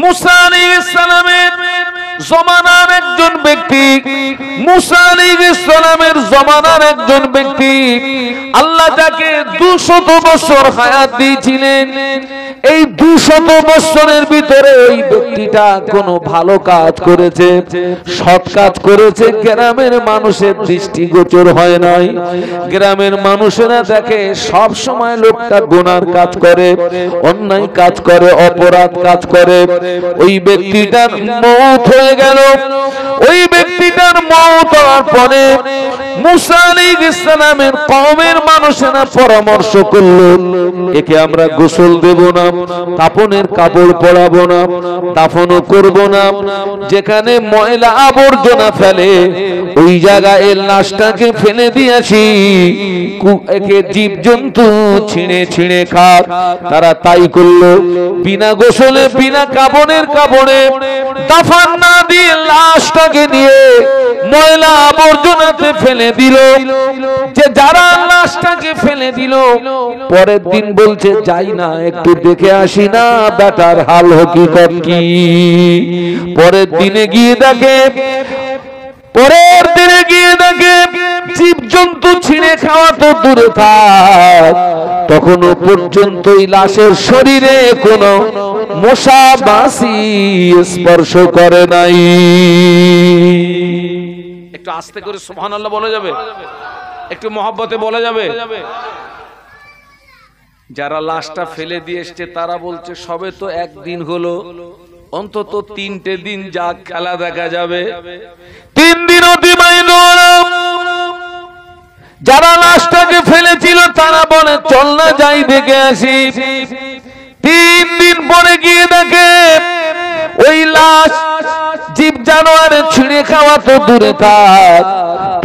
মুসা আলাইহিস সালামের জমানার একজন ব্যক্তি, মুসা আলাইহিস সালামের জমানার একজন ব্যক্তি, আল্লাহ তাকে 200 বছর হায়াত দিয়েছিলেন। এই 200 বছরের ভিতরে ওই ব্যক্তিটা কোনো ভালো কাজ করেছে, সৎ কাজ করেছে, গ্রামের মানুষের দৃষ্টিগোচর হয় নাই। গ্রামের মানুষেরা দেখে সব সময় লোকটা গুনার কাজ করে, অন্যায় কাজ করে, অপরাধ কাজ করে। ওই ব্যক্তিটার মওত হয়ে গেল। ওই ব্যক্তিটার মওত হওয়ার পরে মুসা আলাইহিস সালামের কওমের মানুষেরা পরামর্শ করলো, একে আমরা গোসল দেব না, কাফনের কাপড় পরাবো না, দাফনও করব না, যেখানে ময়লা আবর্জনা ফেলে ওই জায়গায় এর লাশটাকে ফেলে দিয়েছি, একে জীবজন্তু ছিঁড়ে ছিঁড়ে খাক। তারা তাই করলো, বিনা গোসলে বিনা কাফনের কাপড়ে দাফন না দিয়ে লাশটাকে নিয়ে ময়লা আবর্জনাতে ফেলে দিল। যে যারা লাশটাকে ফেলে দিল, পরের দিন বলছে যাই না একটু দেখে আসি না বেটার হাল হকিকত কি। পরের দিনে গিয়ে দেখে জীবজন্তু ছিঁড়ে খাওয়া তো দূরে থাক, তখনও পর্যন্ত এই লাশের শরীরে কোনো মশা মাছি স্পর্শ করে নাই। একটু আস্তে করে সুবহানাল্লাহ বলা যাবে? একটু মহব্বতে বলা যাবে? যারা লাশটা ফেলে দিয়ে এসছে তারা বলছে সবে তো একদিন হলো, অন্তত 3টে দিন যা খেলা দেখা যাবে। 3 দিন অতিবাহিত হলো। যারা লাশটাকে ফেলেছিল তারা বলে চল না যাই দেখে আসি। 3 দিন পরে গিয়ে দেখে ওই লাশ জীব জানোয়ারে ছিঁড়ে খাওয়া তো দূরে থাক,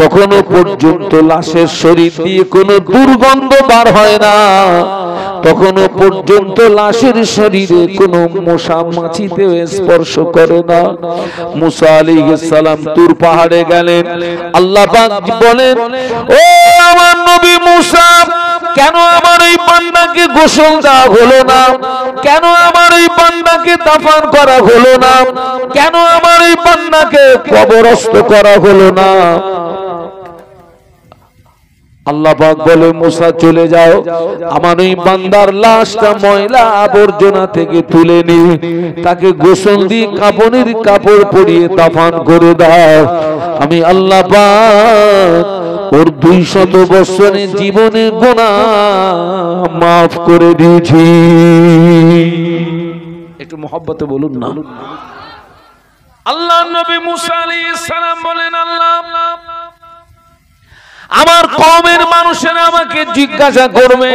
তখনও পর্যন্ত লাশের শরীর দিয়ে কোনো দুর্গন্ধ বার হয় না, তখনও পর্যন্ত লাশের শরীরে কোনো মশা মাছিতে স্পর্শ করে না। মুসা আলাইহিস সালাম তুর পাহাড়ে গেলেন। আল্লাহ পাক বলেন, ও আমার নবী মুসা, কেন আমার এই বান্দাকে গোসল দেওয়া হলো না? কেন আমার এই বান্দাকে দাফন করা হলো না? কেন আমার এই বান্দাকে কবরস্থ করা হলো না? আল্লাহ পাক বলে, মুসা চলে যাও, আমার ওই বান্দার লাশটা ময়লা আবর্জনা থেকে তুলে নিয়ে তাকে গোসল দিয়ে কাফনের কাপড় পরিয়ে দাফন করে দাও। আমি আল্লাহ পাক ওর 200 বছরের জীবনের গুনাহ মাফ করে দিয়েছি। একটু মহব্বতে বলুন না। আল্লাহর নবী মুসা আলাইহিস সালাম বলেন, আল্লাহ আমার কওমের মানুষেরা আমাকে জিজ্ঞাসা করবে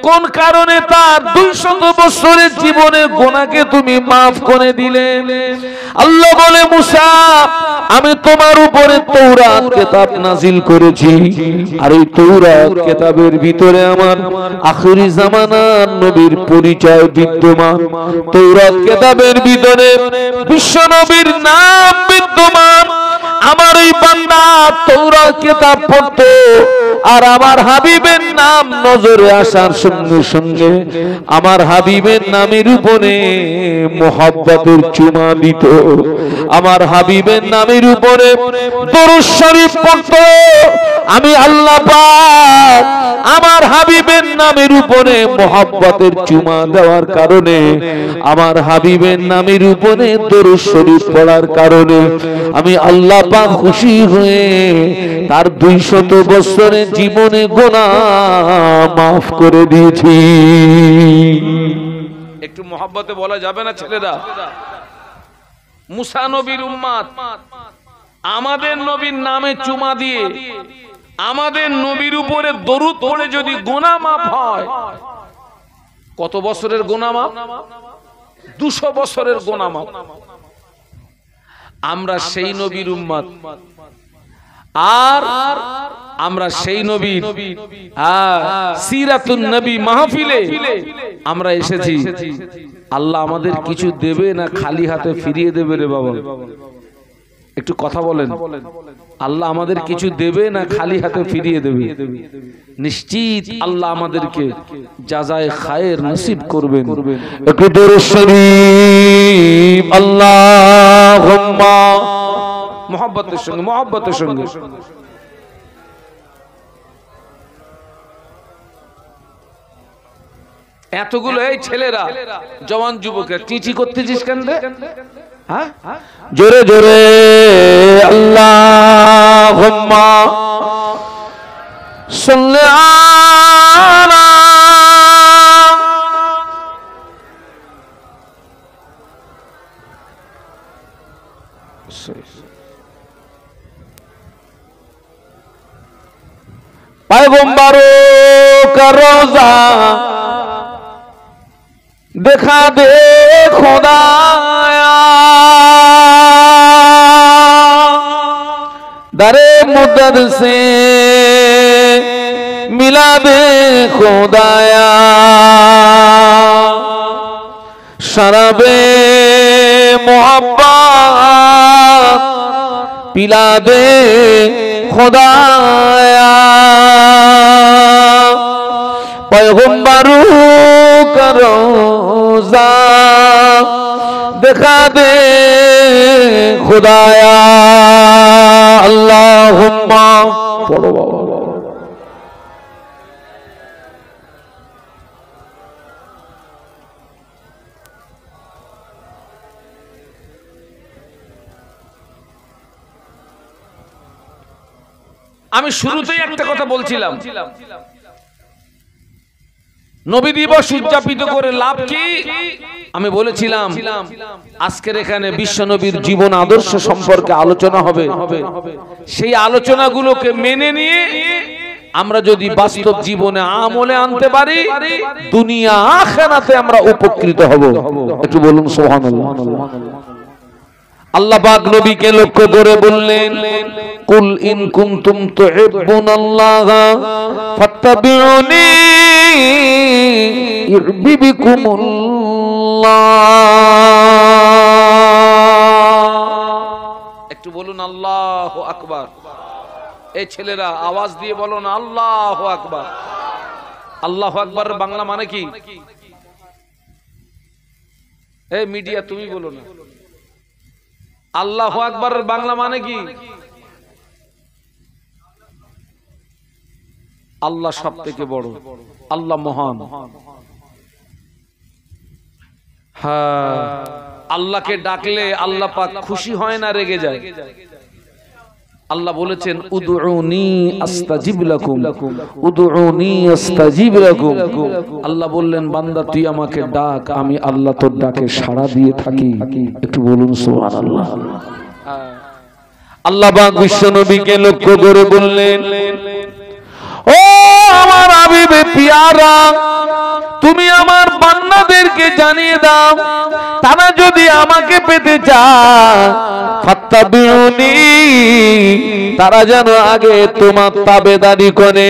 কোন কারণে তার 200 বছরের জীবনের গুনাহকে তুমি maaf করে দিলে। আল্লাহ বলে, মুসা আমি তোমার উপরে তৌরাত কিতাব নাজিল করেছি, আর এই তৌরাত কিতাবের ভিতরে আমার আখিরি জামানার নবীর পরিচয় বিদ্যমান। তৌরাত কিতাবের ভিতরে বিশ্ব নবীর নাম বিদ্যমান। আমার এই বান্দা তৌরাত কিতাব পড়তো আর আমার হাবিবের নাম নজরে আসার সঙ্গে সঙ্গে আমার হাবিবের নামের উপরে মোহাব্বতের চুমা দিত, আমার হাবিবের নামের উপরে দরুদ শরীফ পড়তো। আমি আল্লাহ পাক আমার হাবিবের নামের উপরে মোহাব্বতের চুমা দেওয়ার কারণে, আমার হাবিবের নামের উপরে দরুদ শরীফ পড়ার কারণে আমি আল্লাহ পাক খুশি হয়ে তার 200 বছরের জীবনে গুনাহ maaf করে দিয়েছি। একটু মোহাব্বতে বলা যাবে না ছেলেরা? মুসা নবীর উম্মত আমাদের নবীর নামে চুমা দিয়ে আমাদের নবীর উপরে দরুদ পড়ে যদি গুনাহ maaf হয়, কত বছরের গুনাহ maaf? 200 বছরের গুনাহ maaf। আমরা সেই নবীর উম্মত, আর আমরা সেই নবীর সিরাতুন নবী মাহফিলে আমরা এসেছি। আল্লাহ আমাদের কিছু দেবে না খালি হাতে ফিরিয়ে দেবে রে বাবা? একটু কথা বলেন। আল্লাহ আমাদের কিছু দেবে না খালি হাতে ফিরিয়ে দেবে? নিশ্চিত আল্লাহ আমাদেরকে জাযায়ে খায়ের নসিব করবেন। একটু দরুদ শরীফ আল্লাহুম্মা মুহাব্বতের সঙ্গে এতগুলো এই ছেলেরা জওয়ান যুবকের চিচি করতেছিস কেন রে? হ্যাঁ, জোরে জোরে আল্লাহুম্মা সাল্লি আলা पैगंबरों का रोजा दिखा दे खुदाया दरे मुद्दत से मिला दे खुदाया शराबे मोहब्बत पिला दे खुदाया पैगंबरों का रोजा दिखा दे खुदाया अल्लाहुम्मा पढ़ो बाबा। আমি শুরুতেই একটা কথা বলছিলাম, নবী দিবস উদযাপিত করে লাভ কি? আমি বলেছিলাম আজকের এখানে বিশ্ব নবীর জীবন আদর্শ সম্পর্কে আলোচনা হবে। সেই আলোচনাগুলোকে মেনে নিয়ে আমরা যদি বাস্তব জীবনে আমলে আনতে পারি, দুনিয়া আখিরাতে আমরা উপকৃত হব। একটু বলুন সুবহানাল্লাহ। আল্লাহ পাক নবীকে লক্ষ্য করে বললেন, কুল ইন কুনতুম তুহিব্বুনাল্লাহ ফাত্তাবিউনি ইউহিব্বুকুমুল্লাহ। একটু বলুন আল্লাহু আকবার। এই ছেলেরা আওয়াজ দিয়ে বলো না আল্লাহু আকবার। আল্লাহু আকবার বাংলা মানে কি? এই মিডিয়া তুমি বলো না আল্লাহু আকবার বাংলা মানে কি? আল্লাহ সব থেকে বড়, আল্লাহ মহান। হ্যাঁ, আল্লাহকে ডাকলে আল্লাহ পাক খুশি হয় না রেগে যায়? আল্লাহ বলেছেন উদউনি আস্তাজিব লাকুম, উদউনি আস্তাজিব লাকুম। আল্লাহ বললেন বান্দা তুই আমাকে ডাক, আমি আল্লাহ তোর ডাকে সাড়া দিয়ে থাকি। একটু বলুন সুবহানাল্লাহ। আল্লাহ পাক বিশ্ব নবীকে লক্ষ্য করে বললেন, ও আমার হাবিবে পিয়ারা, তুমি আমার বান্দাদেরকে জানিয়ে দাও তারা যদি আমাকে পেতে চায় ফাত্তাবিউনি, তারা যেন আগে তোমার তাবেদারি করে।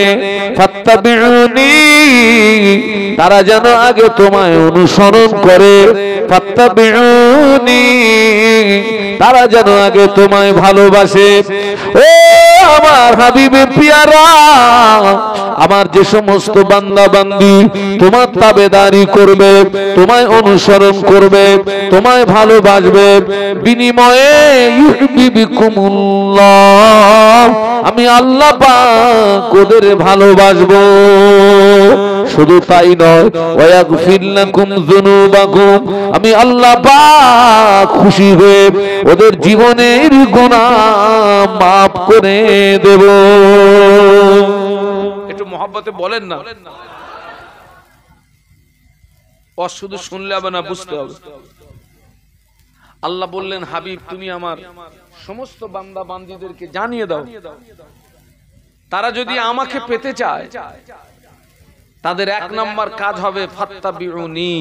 ফাত্তাবিউনি, তারা যেন আগে তোমায় অনুসরণ করে। ফাত্তাবিউনি, তারা যেন আগে তোমায় ভালোবাসে। ও আমার হাবিবে পিয়ারা, আমার যে সমস্ত বান্দা বান্দি তোমার তাবেদারি করবে, তোমায় অনুসরণ করবে, তোমায় ভালোবাসবে, বিনিময়ে ইউহিব্বুকুমুল্লাহ, আমি আল্লাহ পাক ওদের ভালোবাসবো। শুধু তাই নয়, ওয়াগফির লাকুম যুনুবাকুম, আমি আল্লাহ পাক খুশি হয়ে ওদের জীবনের গুনাহ মাফ করে দেব। একটু মহব্বতে বলেন না। ও শুধু শুনলে হবে না, বুঝতে হবে। আল্লাহ বললেন হাবিব তুমি আমার সমস্ত বান্দা বান্দীদেরকে জানিয়ে দাও তারা যদি আমাকে পেতে চায় তাদের এক নাম্বার কাজ হবে ফাত্তাবিউনি,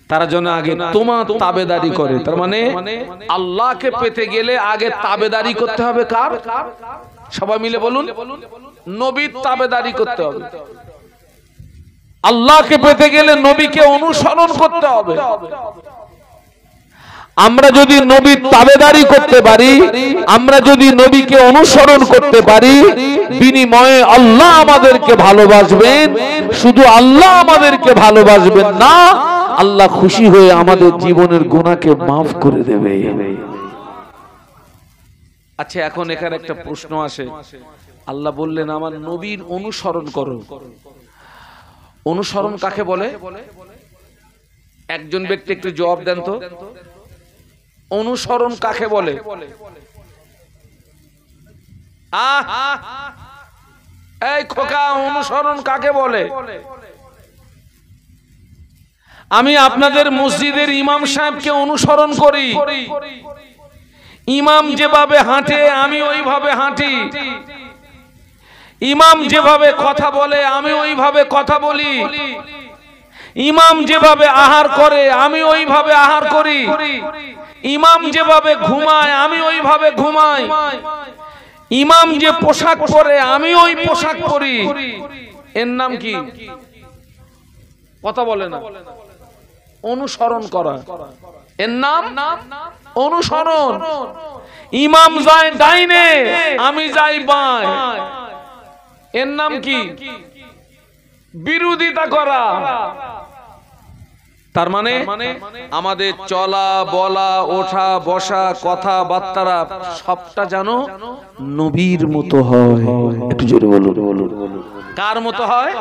তারা যেন আগে তোমার তাবেদারি করে। তার মানে আল্লাহকে পেতে গেলে আগে তাবেদারি করতে হবে কার? সবাই মিলে বলুন, নবীর তাবেদারি করতে হবে। আল্লাহকে পেতে গেলে নবীকে অনুসরণ করতে হবে। আমরা যদি নবীর তাবেদারি করতে পারি, আমরা যদি নবীকে অনুসরণ করতে পারি, বিনিময়ে আল্লাহ আমাদেরকে ভালোবাসবেন। শুধু আল্লাহ আমাদেরকে ভালোবাসবেন না, আল্লাহ খুশি হয়ে আমাদের জীবনের গুনাহকে মাফ করে দেবে। আচ্ছা, এখন এখানে একটা প্রশ্ন আসে, আল্লাহ বললেন আমার নবীর অনুসরণ করো। অনুসরণ কাকে বলে? একজন ব্যক্তি একটু জবাব দেন তো, অনুসরণ কাকে বলে? এই খোকা, অনুসরণ কাকে বলে? আমি আপনাদের মসজিদের ইমাম সাহেবকে অনুসরণ করি। ইমাম যেভাবে হাঁটে আমি ওইভাবে হাঁটি। ইমাম যেভাবে কথা বলে আমি ওইভাবে কথা বলি। ইমাম যেভাবে আহার করে আমি ওইভাবে আহার করি। ইমাম যেভাবে ঘুমায় আমি ওইভাবে ঘুমাই। ইমাম যে পোশাক পরে আমি ওই পোশাক পরি। এর নাম কি? কথা বলে না। অনুসরণ করা। এর নাম অনুসরণ। ইমাম যায় ডাইনে, আমি যাই বাঁয়ে। এর নাম কি? বিরোধিতা করা। তার মানে আমাদের চলা বলা ওঠা বসা কথাবার্তা সবটা জানো নবীর মতো হয়। একটু জোরে বলুন। কার মতো হয়?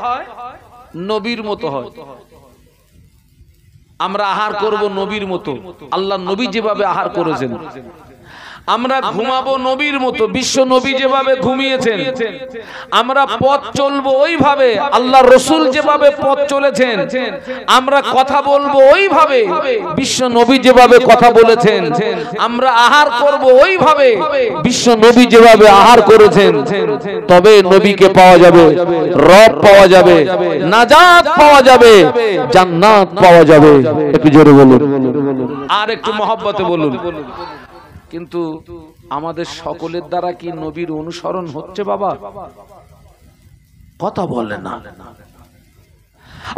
নবীর মতো হয়। আমরা আহার করব নবীর মতো, আল্লাহ নবী যেভাবে আহার করেছেন। আমরা ঘুমাবো নবীর মতো, বিশ্ব নবী যেভাবে ঘুমিয়েছেন। আমরা পথ চলবো ওইভাবে, আল্লাহ রসুল যেভাবে পথ চলেছেন। আমরা কথা বলবো ওইভাবে, বিশ্ব নবী যেভাবে কথা বলেছেন। আমরা আহার করব ওইভাবে, বিশ্ব নবী যেভাবে আহার করেছেন। তবে নবীকে পাওয়া যাবে, রব পাওয়া যাবে, নাজাত পাওয়া যাবে, জান্নাত পাওয়া যাবে। একটু জোরে বলুন, আর একটু মহব্বতে বলুন। কিন্তু আমাদের সকলের দ্বারা কি নবীর অনুসরণ হচ্ছে বাবা? কথা বলে না।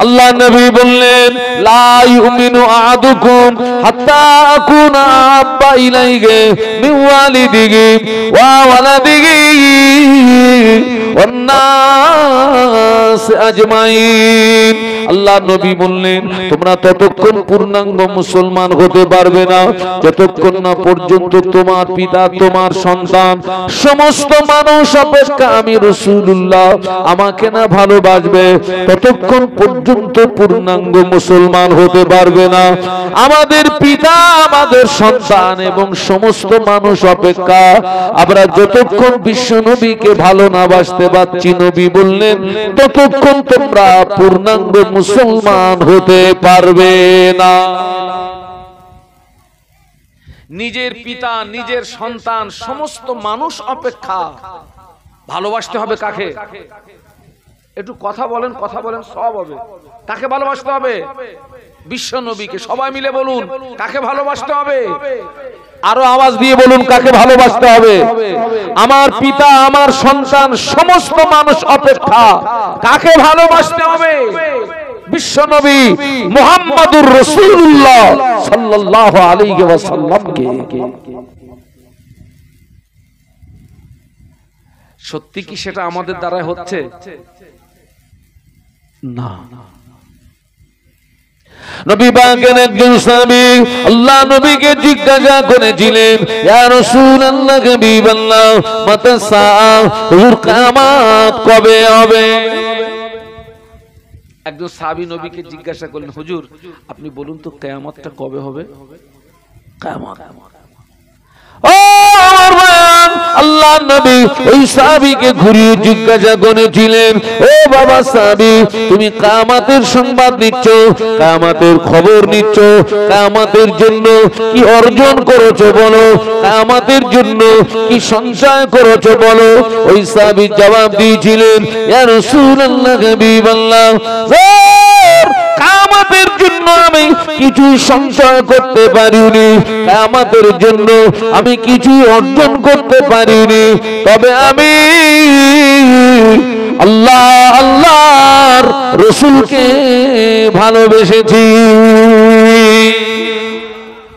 আল্লাহ নবী বললেন লা ইউমিনু আহাদুকুম হাত্তা আকুনা আহাব্বা ইলাইহি মিন ওয়ালিদিহি ওয়া ওয়ালাদিহি ওয়ান নাস আজমাইন। আল্লাহ নবী বললেন তোমরা ততক্ষণ পূর্ণাঙ্গ মুসলমান হতে পারবে না যতক্ষণ না পর্যন্ত তোমার পিতা, তোমার সন্তান, সমস্ত মানুষ অপেক্ষা আমি রাসূলুল্লাহ আমাকে না ভালোবাসবে, ততক্ষণ পর্যন্ত পূর্ণাঙ্গ মুসলমান হতে পারবে না। আমাদের পিতা, আমাদের সন্তান এবং সমস্ত মানুষ অপেক্ষা আমরা যতক্ষণ বিশ্ব নবীকে ভালো না বাসতে পারছি, নবী বললেন ততক্ষণ তোমরা পূর্ণাঙ্গ মুসলমান হতে পারবে না। নিজের পিতা, নিজের সন্তান, সমস্ত মানুষ অপেক্ষা ভালোবাসতে হবে কাকে? একটু কথা বলেন, কথা বলেন, সব হবে। কাকে ভালোবাসতে হবে? বিশ্ব নবীকে। সবাই মিলে বলুন কাকে ভালোবাসতে হবে? আরো আওয়াজ দিয়ে বলুন কাকে ভালোবাসতে হবে? আমার পিতা, আমার সন্তান, সমস্ত মানুষ অপেক্ষা কাকে ভালোবাসতে হবে? বিশ্ব নবী মুহাম্মদুর রাসূলুল্লাহ সাল্লাল্লাহু আলাইহি ওয়াসাল্লামকে। সত্যি কি সেটা আমাদের দ্বারা হচ্ছে না? নবী পাকের একজন সাহাবী আল্লাহ নবীকে জিজ্ঞাসা করেছিলেন, ইয়া রাসূলুল্লাহ, হাবিবাল্লাহ, মাতা সাআ, হুজুর কিয়ামত কবে হবে? একজন সাহাবী নবীকে জিজ্ঞাসা করলেন, হুজুর আপনি বলুন তো কিয়ামতটা কবে হবে? কিয়ামত। ও আমার ভাই, আল্লাহ নবী ওই সাহাবীকে ঘুরিয়ে জিজ্ঞাসা করেছিলেন, ও বাবা সাহাবী, তুমি কিয়ামতের সংবাদ নিচ্ছ, কিয়ামতের খবর নিচ্ছ, কিয়ামতের জন্য কি অর্জন করেছো বলো, কিয়ামতের জন্য কি সঞ্চয় করেছো বলো। ওই সাহাবী জবাব দিয়েছিলেন, ইয়া রাসূলুল্লাহ, হাবিবাল্লাহ, কিয়ামতের জন্য আমি কিছু সঞ্চয় করতে পারিনি, কিয়ামতের জন্য আমি কিছু অর্জন করতে পারিনি, তবে আমি আল্লাহ আল্লাহর রাসূলকে ভালোবেসেছি।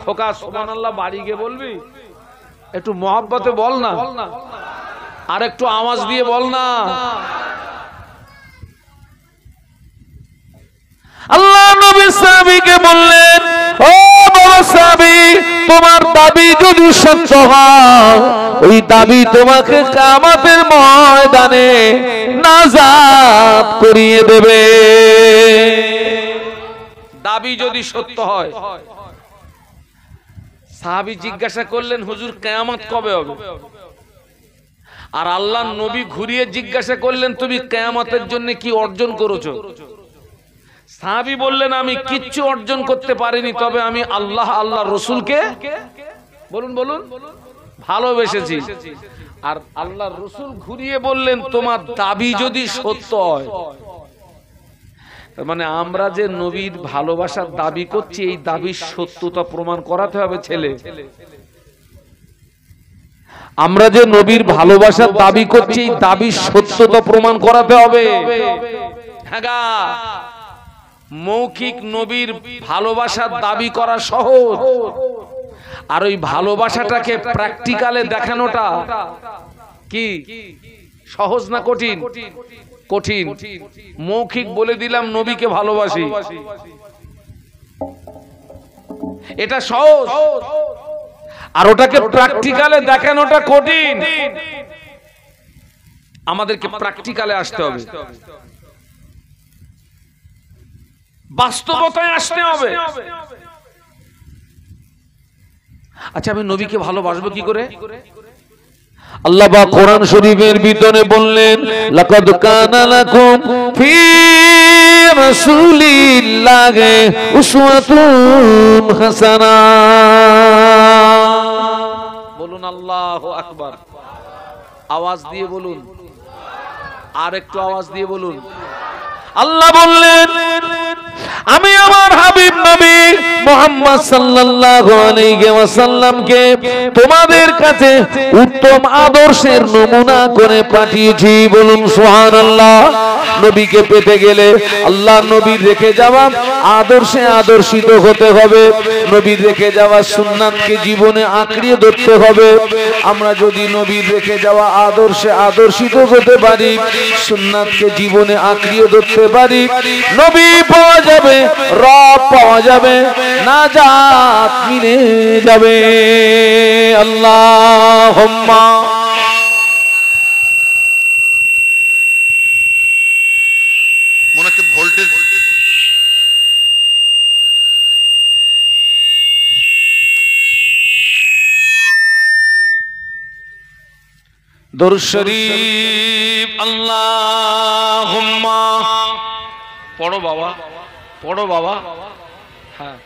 খোকা সুবহানাল্লাহ বাড়ি গিয়ে বলবি? একটু মহব্বতে বল না, আর একটু আওয়াজ দিয়ে বল না। আল্লাহ নবী সাহাবীকে বললেন, ও বাবা সাহাবী, তোমার দাবি যদি সত্য হয়, ওই দাবি তোমাকে কিয়ামতের ময়দানে নাজাত করিয়ে দেবে। দাবি যদি সত্য হয়। সাহাবী জিজ্ঞাসা করলেন, হুজুর কিয়ামত কবে হবে? আর আল্লাহর নবী ঘুরিয়ে জিজ্ঞাসা করলেন, তুমি কিয়ামতের জন্য কি অর্জন করেছো? সাহাবী বললেন, আমি কিচ্ছু অর্জন করতে পারিনি, তবে আমি আল্লাহ আল্লাহর রাসূলকে বলুন বলুন ভালোবেসেছি। আর আল্লাহর রাসূল ঘুরিয়ে বললেন, তোমার দাবি যদি সত্য হয়, মানে আমরা যে নবীর ভালোবাসার দাবি করছি, এই দাবির সত্যতা প্রমাণ করাতে হবে ছেলে। আমরা যে নবীর ভালোবাসার দাবি করছি, এই দাবির সত্যতা প্রমাণ করাতে হবে। হ্যাঁ, মৌখিক নবীর ভালোবাসার দাবি করা সহজ, আর ওই ভালোবাসাটাকে প্র্যাকটিক্যালে দেখানোটা কি সহজ না কঠিন? কঠিন। মৌখিক বলে দিলাম নবীকে ভালোবাসি, এটা সহজ, আর ওটাকে প্র্যাকটিক্যালে দেখানোটা কঠিন। আমাদেরকে প্র্যাকটিক্যালে আসতে হবে, বাস্তবতায় আসতে হবে। আচ্ছা, আমি নবীকে ভালোবাসবো কি করে? আল্লাহ পাক কোরআন শরীফের ভিতরে বললেন, লাকাদ কানা লাকুম ফি রাসূলিল্লাহি উসওয়াতুন হাসানাহ। বলুন আল্লাহু আকবার। আওয়াজ দিয়ে বলুন, আর একটু আওয়াজ দিয়ে বলুন। আল্লাহ বললেন, আমি আমার হাবিব নবী মুহাম্মদ সাল্লাল্লাহু আলাইহি ওয়াসাল্লামকে তোমাদের কাছে উত্তম আদর্শের নমুনা করে পাঠিয়েছি। বলুন সুবহানাল্লাহ। নবীকে পেতে গেলে আল্লাহ নবীর রেখে যাওয়া আদর্শে আদর্শিত হতে হবে। নবীর রেখে যাওয়া সুন্নাতকে জীবনে আঁকড়িয়ে ধরতে হবে। আমরা যদি নবীর রেখে যাওয়া আদর্শে আদর্শিত হতে পারি, সুন্নাতকে জীবনে আঁকড়িয়ে ধরতে পারি, নবী পাওয়া যাবে, রব পাওয়া যাবে, নাজাত মিলে যাবে। আল্লাহুম্মা। মনে হচ্ছে ভোল্টেজ দরুদ শরীফ। আল্লাহুম্মা। পড়ো বাবা, পড়ো বাবা। হ্যাঁ,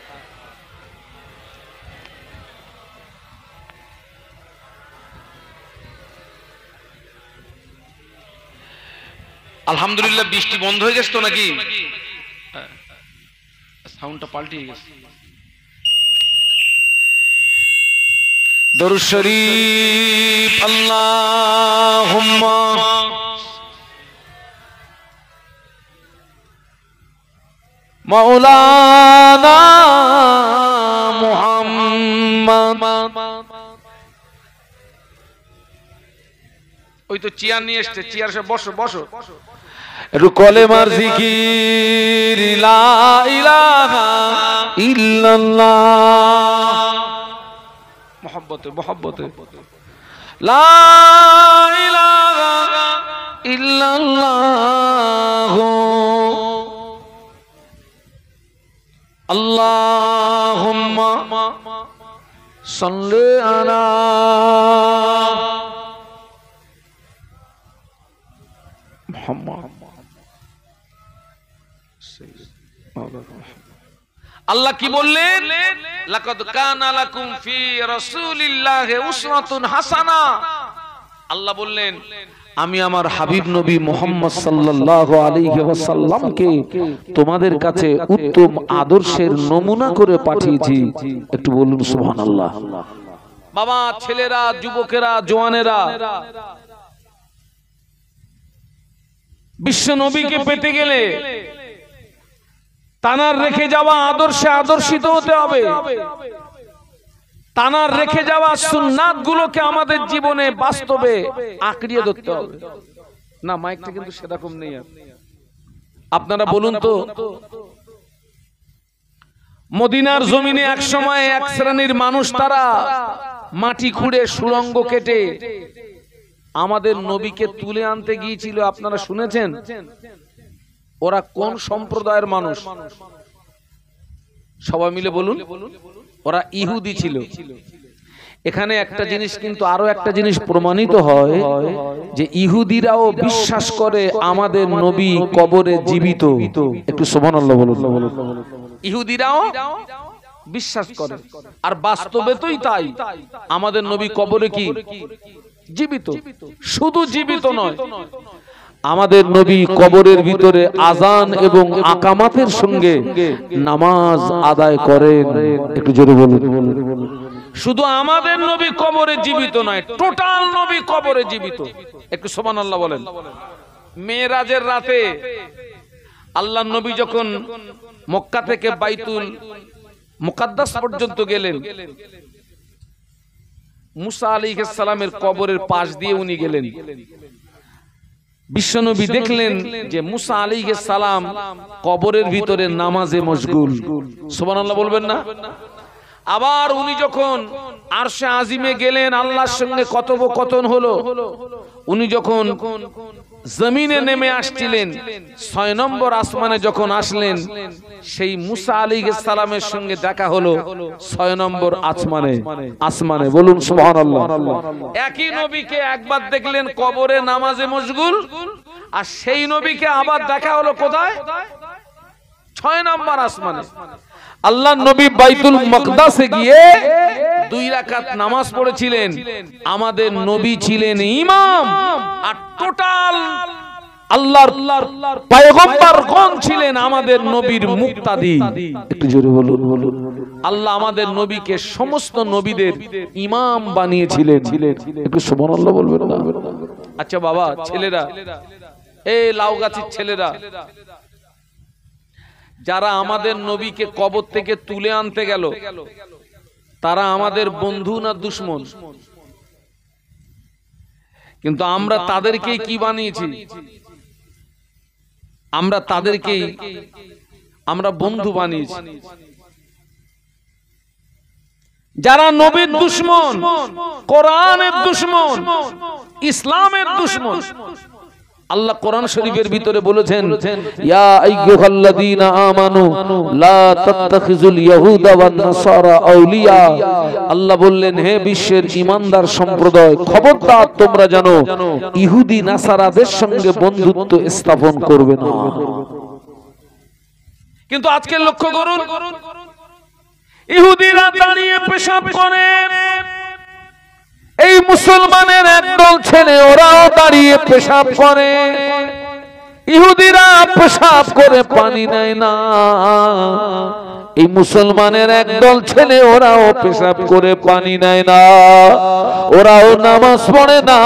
আলহামদুলিল্লাহ। বৃষ্টি বন্ধ হয়ে গেছে তো নাকি? সাউন্ডটা পাল্টিয়ে গেছে। দরুদ শরীফ। আল্লাহুম্মা। মাওলানা মুহাম্মদ। ওই তো চেয়ার নিয়ে এসছে, চেয়ার সব বসো বসো। একটু কলেমার জিকির, লা ইলাহা ইল্লাল্লাহ। মোহাব্বতে মোহাব্বতে। লা ইলাহা ইল্লাল্লাহ। আল্লাহুম্মা সাল্লি আলা মুহাম্মদ। আল্লাহ কি বললেন? লাকাদ কানা লাকুম ফি রাসূলিল্লাহি উসওয়াতুন হাসানা। আল্লাহ বললেন, আমি আমার হাবিব নবী মুহাম্মদ সাল্লাল্লাহু আলাইহি ওয়াসাল্লামকে তোমাদের কাছে উত্তম আদর্শের নমুনা করে পাঠিয়েছি। একটু বলুন সুবহানাল্লাহ। বাবা, ছেলেরা, যুবকেরা, জওয়ানেরা, বিশ্ব নবীকে পেতে গেলে তানার রেখে যাওয়া আদর্শে আদর্শিত হতে হবে। তানার রেখে যাওয়া সুন্নাত গুলোকে আমাদের জীবনে বাস্তবে আঁকড়িয়ে ধরতে হবে। না, মাইকটা কিন্তু সেরকম নেই। আপনারা বলুন তো, মদিনার জমিনে এক সময় এক শ্রেণীর মানুষ তারা মাটি খুঁড়ে সুড়ঙ্গ কেটে আমাদের নবীকে তুলে আনতে গিয়েছিল। আপনারা শুনেছেন? ওরা কোন সম্প্রদায়ের মানুষ? সবাই মিলে বলুন। ওরা ইহুদি ছিল। এখানে একটা জিনিস কিন্তু আরো একটা জিনিস প্রমাণিত হয় যে ইহুদিরাও বিশ্বাস করে আমাদের নবী কবরে জীবিত। একটু সুবহানাল্লাহ বলুন। ইহুদিরাও বিশ্বাস করে, আর বাস্তবে তোই তাই। আমাদের নবী কবরে কি জীবিত? শুধু জীবিত নয়, আমাদের নবী কবরের ভিতরে আজান এবং আকামাতের সঙ্গে নামাজ আদায় করেন। একটু জোরে বলুন। শুধু আমাদের নবী কবরে জীবিত নয়, টোটাল নবী কবরে জীবিত। একটু সুবহানাল্লাহ বলেন। মেরাজের রাতে আল্লাহর নবী যখন মক্কা থেকে বাইতুল মুকাদ্দাস পর্যন্ত গেলেন, মুসা আলাইহিস সালামের কবরের পাশ দিয়ে উনি গেলেন। বিশ্বনবী দেখলেন যে মুসা আলাইহিস সালাম কবরের ভিতরে নামাজে মশগুল। সুবহানাল্লাহ বলবেন না? আবার উনি যখন আরশে আজিমে গেলেন, আল্লাহর সঙ্গে কথোপকথন হলো। উনি যখন জমিনে নেমে আসছিলেন, ৬ নম্বর আসমানে যখন আসলেন, সেই মুসা আলাইহিস সালামের সঙ্গে দেখা হলো ৬ নম্বর আসমানে। বলুন সুবহানাল্লাহ। একই নবীকে একবার দেখলেন কবরে নামাজে মশগুল, আর সেই নবীকে আবার দেখা হলো কোথায়? ৬ নম্বর আসমানে। আল্লাহর নবী বাইতুল মুকাদ্দাসে গিয়ে 2 রাকাত নামাজ পড়েছিলেন। আমাদের নবী ছিলেন ইমাম, আর টোটাল আল্লাহর পয়গম্বরগণ ছিলেন আমাদের নবীর মুক্তাদি। একটু জোরে বলুন। আল্লাহ আমাদের নবীকে সমস্ত নবীদের ইমাম বানিয়েছিলেন। একটু সুবহানাল্লাহ বলবেন না? আচ্ছা বাবা, ছেলেরা, এই লাউগাছির ছেলেরা, যারা আমাদের নবীকে কবর থেকে তুলে আনতে গেল, তারা আমাদের বন্ধু না দুশমন? কিন্তু আমরা তাদেরকেই কি বানিয়েছি? আমরা তাদেরকেই আমরা বন্ধু বানিয়েছি। যারা নবীর দুশমন, কোরআনের দুশমন, ইসলামের দুশমন, আল্লাহ কোরআন শরীফের ভিতরে বলেছেন, ইয়া আইয়ুহাল্লাযীনা আমানু লা তাত্তাখিযুল ইয়াহুদা ওয়ান নাসারা আউলিয়া। আল্লাহ বললেন, হে বিশ্বের ঈমানদার সম্প্রদায়, খবরদার তোমরা জানো ইহুদি নাসারাদের সঙ্গে বন্ধুত্ব স্থাপন করবে না। কিন্তু আজকে লক্ষ্য করুন, ইহুদিরা দাঁড়িয়ে পেশাব করে, এই মুসলমানের একদল ছেলে ওরাও দাঁড়িয়ে পেশাব করে। ইহুদিরা পেশাব করে পানি নেয় না, এই মুসলমানের একদল ছেলে ওরাও পেশাব করে পানি নেয় না, ওরাও নামাজ পড়ে না।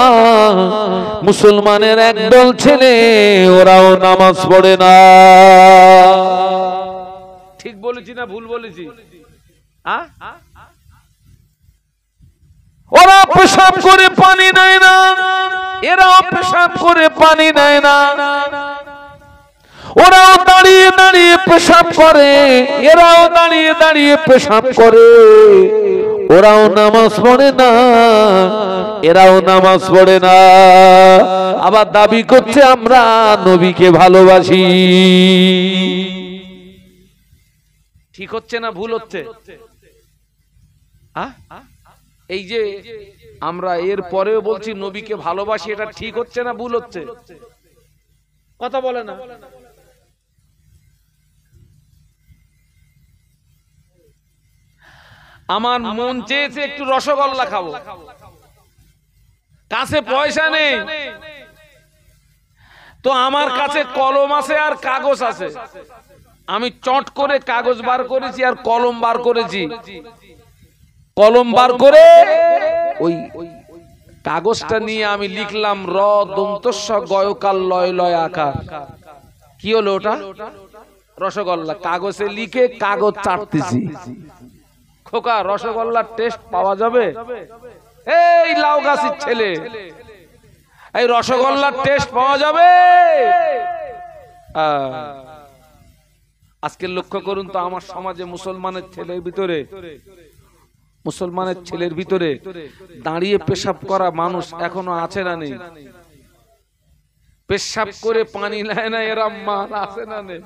মুসলমানের একদল ছেলে ওরাও নামাজ পড়ে না। ঠিক বলেছি না ভুল বলেছি? ওরা পেশাব করে পানি নেয় না, এরাও পেশাব করে পানি নেয় না। ওরাও দাঁড়িয়ে দাঁড়িয়ে পেশাব করে, এরাও দাঁড়িয়ে দাঁড়িয়ে পেশাব করে। ওরাও নামাজ পড়ে না, এরাও নামাজ পড়ে না। আবার দাবি করছে আমরা নবীকে ভালোবাসি। ঠিক হচ্ছে না ভুল হচ্ছে? এই যে আমরা এর পরেও বলছি নবীকে ভালোবাসি, এটা ঠিক হচ্ছে না ভুল হচ্ছে? কথা বলে না। আমার মন চেয়েছে একটু রসগোল্লা খাবো, কাছে পয়সা নেই, তো আমার কাছে কলম আছে আর কাগজ আছে। আমি চট করে কাগজ বার করেছি আর কলম বার করেছি। কলম বার করে ওই কাগজটা নিয়ে আমি লিখলাম র দন্তস্ব গয়কাল লয় লয় আকার। কি হলো ওটা? রসগোল্লা। কাগজে লিখে কাগজ চাটতেছি। খোকা, রসগোল্লার টেস্ট পাওয়া যাবে? এই লাউগাছির ছেলে, এই রসগোল্লার টেস্ট পাওয়া যাবে? আজকে লক্ষ্য করুন তো আমার সমাজে মুসলমানের ছেলের ভিতরে দাঁড়িয়ে পেশাব করা মানুষ এখনো আছে না নেই? পেশাব করে পানি নেয় না এরা মান আছে না নেই?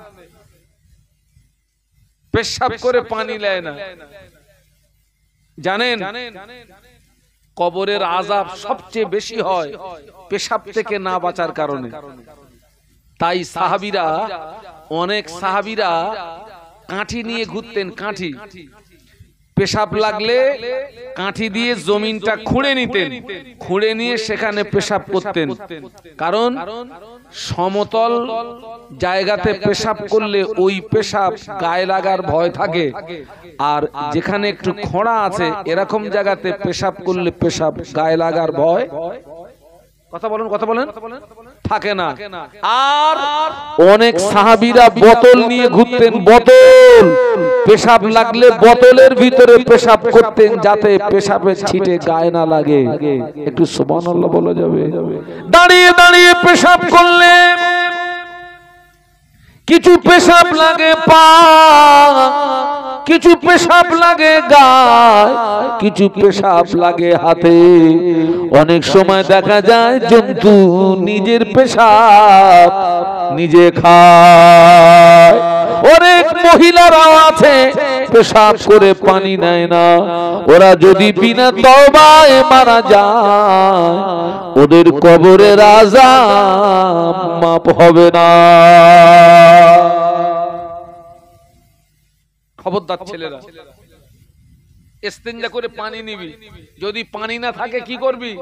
পেশাব করে পানি নেয় না। জানেন কবরের আযাব সবচেয়ে বেশি হয় পেশাব থেকে না বাঁচার কারণে। তাই অনেক সাহাবীরা কাঠি নিয়ে ঘুরতেন। কাঠি, পেশাব লাগলে কাঠি দিয়ে জমিনটা খুঁড়ে নিতেন, খুঁড়ে নিয়ে সেখানে পেশাব করতেন। কারণ সমতল জায়গাতে পেশাব করলে ওই পেশাব গায়ে লাগার ভয় থাকে, আর যেখানে একটু খোঁড়া আছে এরকম জায়গাতে পেশাব করলে পেশাব গায়ে লাগার ভয় কথা বলেন থাকে না। আর অনেক সাহাবীরা বোতল নিয়ে ঘুরতেন, বোতল, পেশাব লাগলে বোতলের ভিতরে পেশাব করতেন যাতে পেশাবের ছিটে গায়ে না লাগে। একটু সুবহানাল্লাহ বলা যাবে? দাঁড়িয়ে দাঁড়িয়ে পেশাব করলে কিছু পেশাব লাগে পা, কিছু পেশাব লাগে গায়ে, কিছু পেশাব লাগে হাতে। অনেক সময় দেখা যায় জন্তু নিজের পেশাব নিজে খায়। অনেক মহিলারাও আছে পেশাব করে পানি নেয় না। ওরা যদি বিনা তওবায় মারা যায় ওদের কবরের আযাব মাপ হবে না। খবরদার ছেলেরা, ইস্তেঞ্জা করে পানি নিবি, যদি পানি না থাকে কি করবি?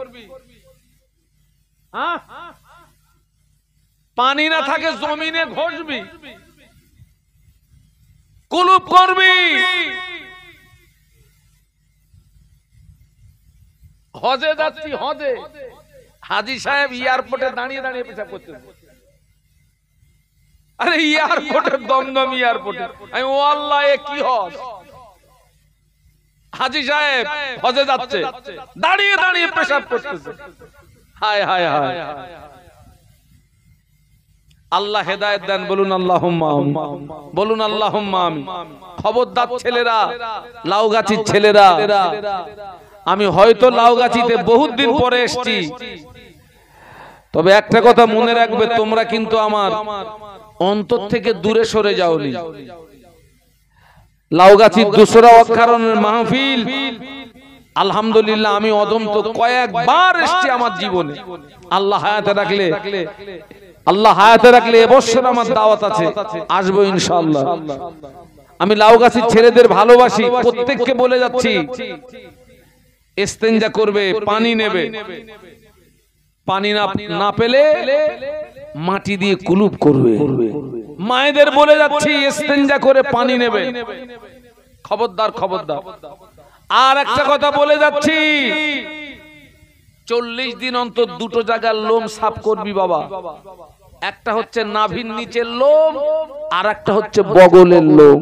পানি না থাকে জমিনে ঘষবি, কুলুপ করবি। হজে যাচ্ছি, হজে হাজী সাহেব এয়ারপোর্টে দাঁড়িয়ে দাঁড়িয়ে পেশাব করতে। আরে এয়ারপোর্টে, দমদম এয়ারপোর্টে, আমি ও আল্লাহ এ কি হজ? হাজী সাহেব হজে যাচ্ছে, দাঁড়িয়ে দাঁড়িয়ে পেশাব করতেছে। হায় হায় হায়, আল্লাহ হেদায়েত দেন, বলুন আল্লাহুম্মা আমিন, বলুন আল্লাহুম্মা আমিন। খবরদার ছেলেরা, লাউগাছির ছেলেরা, আমি হয়তো লাউগাছিতে বহুত দিন পরে এসেছি, তবে একটা কথা মনে রাখবে, তোমরা কিন্তু আমার অন্তর থেকে দূরে সরে যাওনি। লাউগাছির দুসরা অক্ষরণের মাহফিল আলহামদুলিল্লাহ আমি অদন্ত কয়েকবার এসেছি আমার জীবনে। আল্লাহ হায়াতে রাখলে এবছর আমার দাওয়াত আছে, আসবো ইনশাআল্লাহ। আমি লাউগাছির ছেলেদের ভালোবাসি, প্রত্যেককে বলে যাচ্ছি ইস্তেঞ্জা করবে, পানি নেবে, পানি না পেলে মাটি দিয়ে কুলুপ করবে। মায়েদের বলে যাচ্ছি ইস্তেঞ্জা করে পানি নেবে, খবরদার খবরদার। আর একটা কথা বলে যাচ্ছি, 40 দিন অন্তর দুটো জায়গার লোম সাফ করবি বাবা। একটা হচ্ছে নাভির নিচের লোম, আর একটা হচ্ছে বগলের লোম।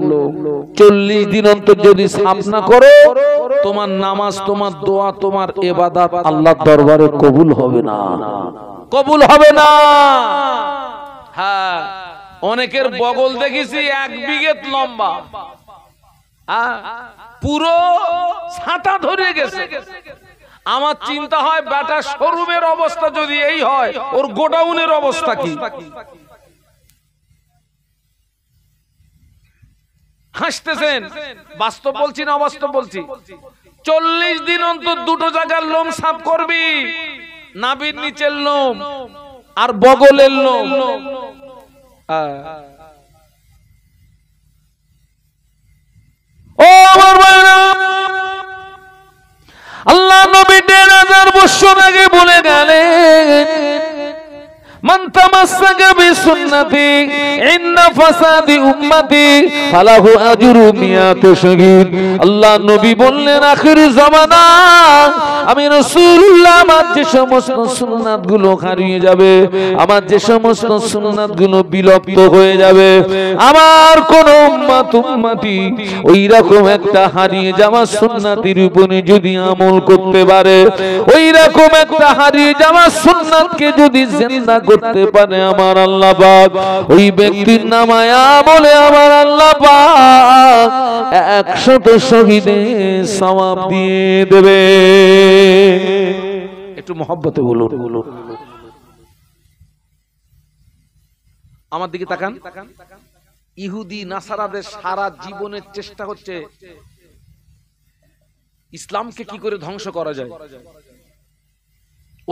40 দিন অন্তর যদি সাফ না করো, তোমার নামাজ, তোমার দোয়া, তোমার ইবাদত আল্লাহর দরবারে কবুল হবে না, কবুল হবে না। হ্যাঁ, অনেকের বগল দেখেছি 1 বিঘে লম্বা, পুরো ছাতা ধরে গেছে। আমার চিন্তা হয় বেটা শোরুমের অবস্থা যদি এই হয়, ওর গোডাউনের অবস্থা কি? হাসতেছেন, বাস্তব বলছি না অবাস্তব বলছি? 40 দিন অন্তর দুটো জায়গার লোম সাফ করবি, নাভির নিচের লোম আর বগলের লোম। ও আমার ভাইরা, আল্লাহ নবী 1000 বছর আগে বলে গেলেন, মান তামাসসাকা বিসুন্নতি ইন্না ফাসাদি উম্মতি ফালাহু আজরু মিয়াতি শাহীদ। আল্লাহ নবী বললেন, আখির জামানা আমি রাসূলুল্লাহ আমার যে সমস্ত সুন্নাতগুলো হারিয়ে যাবে, আমার যে সমস্ত সুন্নাতগুলো বিলুপ্ত হয়ে যাবে, আমার কোন উম্মতি ওই রকম একটা হারিয়ে যাওয়া সুন্নাতের উপরে যদি আমল করতে পারে, ওই রকম একটা হারিয়ে যাওয়া সুন্নাতকে যদি জিন্দা করতে পারে, আমার আল্লাহ পাক ওই ব্যক্তির নামায়া বলে আমার আল্লাহ পাক 100 শহীদের সওয়াব দিয়ে দেবে। একটু মহব্বতে বলুন। আমার দিকে তাকান। ইহুদি নাসারাদের সারা জীবনের চেষ্টা হচ্ছে ইসলামকে কি করে ধ্বংস করা যায়।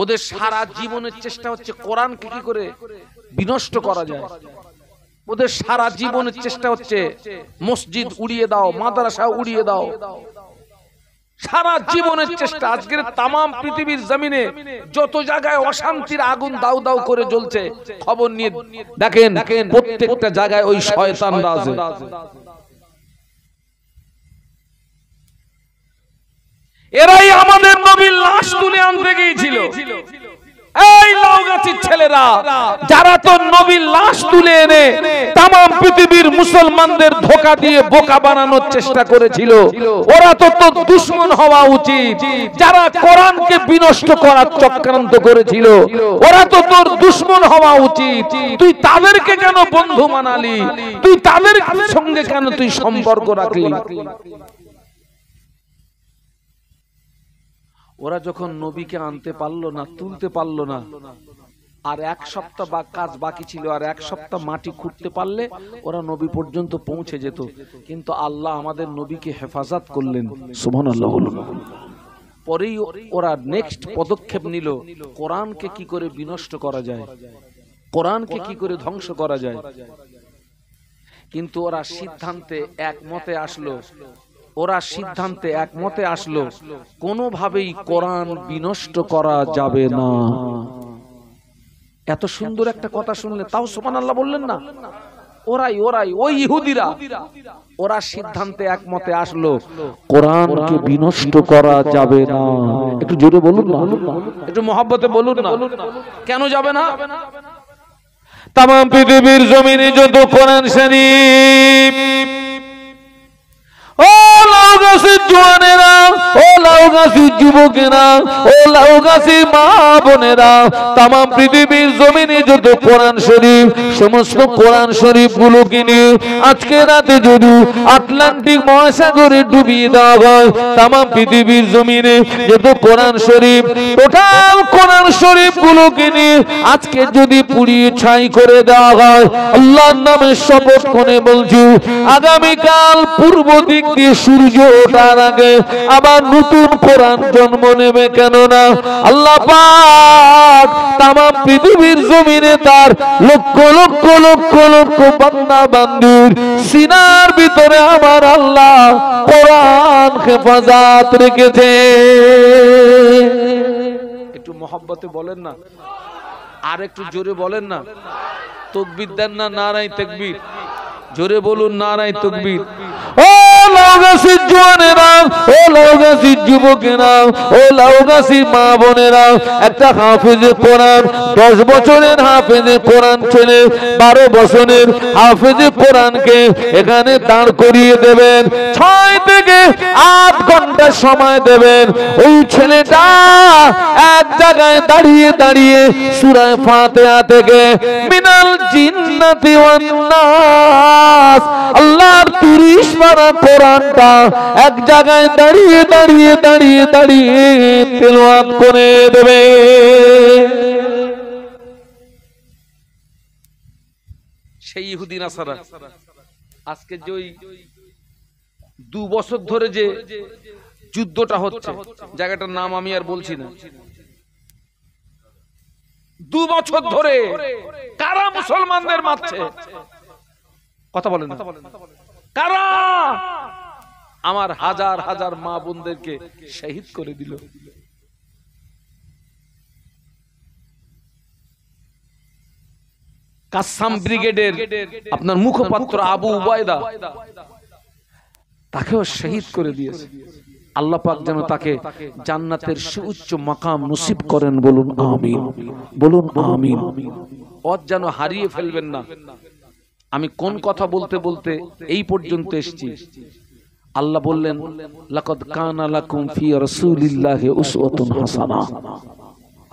ওদের সারা জীবনের চেষ্টা হচ্ছে কোরআনকে কি করে বিনষ্ট করা যায়। ওদের সারা জীবনের চেষ্টা হচ্ছে মসজিদ উড়িয়ে দাও, মাদ্রাসা উড়িয়ে দাও। সারা জীবনের চেষ্টা। আজকের তামাম পৃথিবীর জমিনে যত জায়গায় অশান্তির আগুন দাউ দাউ করে জ্বলছে, খবর নিয়ে দেখেন প্রত্যেকটা জায়গায় ওই শয়তানরা আছে। এরাই আমাদের নবীর লাশ তুলে আনতে গিয়েছিল। এই লাউগাছির ছেলেরা যারা তো নবীর লাশ তুলে এনে তামাম পৃথিবীর মুসলমানদের ধোঁকা দিয়ে বোকা বানানোর চেষ্টা করেছিল, ওরা তো তোর দুশমন হওয়া উচিত। যারা কোরআনকে বিনষ্ট করার চক্রান্ত করেছিল, ওরা তো তোর দুশমন হওয়া উচিত। তুই তাদেরকে কেন বন্ধু মানালি? তুই তাদের সঙ্গে কেন তুই সম্পর্ক রাখলি? ওরা যখন নবীকে আনতে পারলো না, তুলতে পারলো না, আর 1 সপ্তাহ কাজ বাকি ছিল, আর 1 সপ্তাহ মাটি খুঁড়তে পারলে ওরা নবী পর্যন্ত পৌঁছে যেত। কিন্তু আল্লাহ আমাদের নবীকে হেফাজত করলেন। সুবহানাল্লাহ। পরেই ওরা নেক্সট পদক্ষেপ নিল, কোরআনকে কি করে বিনষ্ট করা যায়, কোরআনকে কি করে ধ্বংস করা যায়। কিন্তু ওরা সিদ্ধান্তে একমতে আসলো কোনোভাবেই কোরআন বিনষ্ট করা যাবে না। এত সুন্দর একটা কথা শুনলে তাও সুবহানাল্লাহ বললেন না? ওরাই ওই ইহুদিরা, ওরা সিদ্ধান্তে একমতে আসলো কোরআনকে বিনষ্ট করা যাবে না। একটু জোরে বলুন না, একটু মহব্বতে বলুন না, কেন যাবে না? তামাম পৃথিবীর জমিনে যত কোরআন শরীফ, ও লাউগাছির জওয়ানেরা, ও লাউগাছির যুবকেরা, ও লাউগাছির মা বোনেরা, তামাম পৃথিবীর জমিনে যত কোরআন শরীফ, সমস্ত কোরআন শরীফ গুলোকে নিয়ে আজকে রাতে যদি আটলান্টিক মহাসাগরে ডুবিয়ে দেওয়া হয়, তামাম পৃথিবীর জমিনে যত কোরআন শরীফ, টোটাল কোরআন শরীফ গুলোকে নিয়ে আজকে যদি পুড়িয়ে ছাই করে দেওয়া হয়, আল্লাহর নামে শপথ করে বলছি, আগামীকাল পূর্ব দিক দিয়ে সূর্য ওঠার আগে আবার নতুন কোরআন জন্ম নেবে। কেননা আল্লাহ পাক তামাম পৃথিবীর জমিনে তার লক্ষ লক্ষ লক্ষ লক্ষ বান্দা বান্দির সিনার ভিতরে আমার আল্লাহ কোরআন হেফাজত রেখেছে। একটু মহব্বতে বলেন না, আর একটু জোরে বলেন না। তাকবীর দেন না? নারায়ে তাকবীর। জোরে বলুন নারায়ে তাকবীর। ও লাউগাছির জওয়ানেরা, ও লাউগাছির যুবকেরা, ও লাউগাছির মা বোনেরা, একটা হাফেজে কোরআন 10 বছরের হাফেজে কোরআন ছেলে 12 বছরের হাফেজে কোরআনকে এখানে দাঁড় করিয়ে দেবেন, 6 থেকে 8 ঘন্টা সময় দেবেন। ওই ছেলেটা এক জায়গায় দাঁড়িয়ে দাঁড়িয়ে সূরা ফাতিহা থেকে মিনাল জিন্নাতি ওয়ান নাস আল্লাহর 30 পারা কোরআনটা এক জায়গায় দাঁড়িয়ে দাঁড়িয়ে দাঁড়িয়ে দাঁড়িয়ে তেলাওয়াত করে দেবে। সেই ইহুদি নাসারা আজকে যে 2 বছর ধরে যে যুদ্ধটা হচ্ছে, জায়গাটার নাম আমি আর বলছি না, 2 বছর ধরে কারা মুসলমানদের মারছে? কথা বলেন না। কারা আমার হাজার হাজার মা বোনদেরকে শহীদ করে দিল? কাসসাম ব্রিগেডের আপনার মুখপাত্র আবু উবায়দা, তাকেও শহীদ করে দিয়েছে। আল্লাহ পাক যেন তাকে জান্নাতের সুউচ্চ মাকাম নসিব করেন। বলুন আমিন, বলুন আমিন। ওর যেন হারিয়ে ফেলবেন না। আমি কোন কথা বলতে বলতে এই পর্যন্ত এসেছি। আল্লাহ বললেন, লাকাদ কানা লাকুম ফি রাসূলিল্লাহি উসওয়াতুন হাসানাহ।